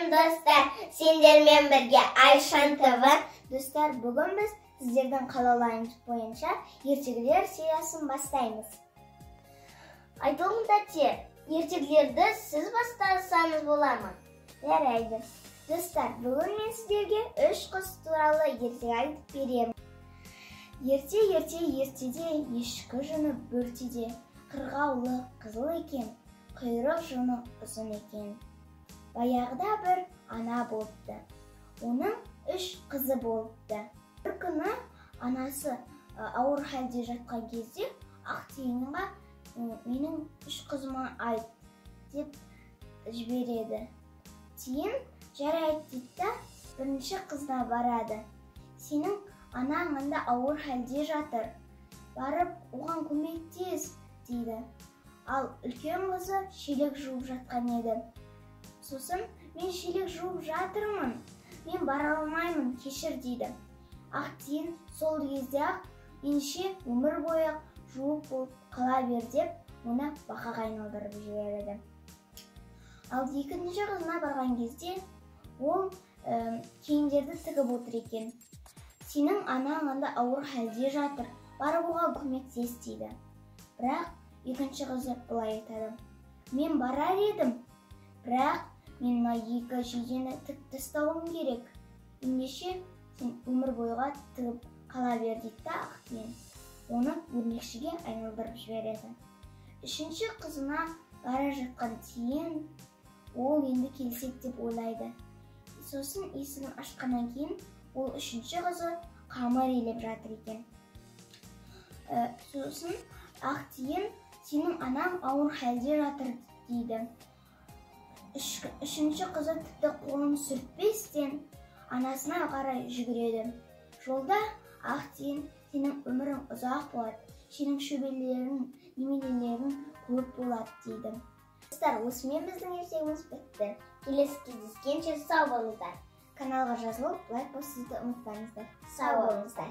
Салам достар, сендермен бірге Айшан ТВ. Достар, бүгін біз сіздердің қалауларыңыз бойынша ертегілер сериясын бастаймыз. Айтылымда те, ертегілерді сіз бастасаңыз бола ма? Жарайды. Достар, бүгін мен сіздерге 3 қыз туралы ертегі айтып беремін. Ертеде ешкі жүні бөртеде, қырғаулы қызыл екен, құйрық жүні ұзын екен. Баяғыда бір ана болыпты. Оның 3 қызы болыпты. Бір күні анасы ауыр халде жатқан кезде Ақтиынға менің 3 қызыма айт деп жібереді. Тиын жарайды дейді, бірінші қызына барады. Сенің анаң анда ауыр халде жатыр. Барып, оған көмектес дейді. Ал үлкен қызы шелек жуып жатқан еді. Сосын, мен шелек жуып жатырмын, мен бара алмаймын, кешір дейді. Ақтиын сол кезде-ақ меніңше өмір бойы жуып болып қала бер деп, оны бақаға айналдырып жібереді. Ал екінші қызына барған кезде, ол киімдерді тігіп отыр екен. Сенің анаң анда ауыр халде жатыр, барып оған көмектес дейді. Бірақ екінші қызы былай айтады: мен барар едім, бірақ мен мына 2 жейдені тік тастауым керек. Ендеше сен өмір бойға тігіп қала бер дейді Ақтиын. Оны өрмекшіге айналдырып жібереді. Үшінші қызына бара жатқан Тиын, ол енді келсек деп ойлайды. Сосын есігін ашқаннан кейін, ол үшінші қызы қамыр илеп жатыр екен. Сосын Ақтиын, сенің анаң ауыр халде жатыр дейді. Үшінші қызы тіпті қолын сүртпестен анасына қарай жүгіреді. Жолда Ақтиын, сенің өмірің ұзақ болады, сенің шөберелерің, немерелерің көп болады дейді. Достар, осымен біздің ертегіміз бітті. Келесі кездескенше сау болыңыздар. Каналға жазылып, лайк басуды ұмытпаңыздар. Сау болыңыздар.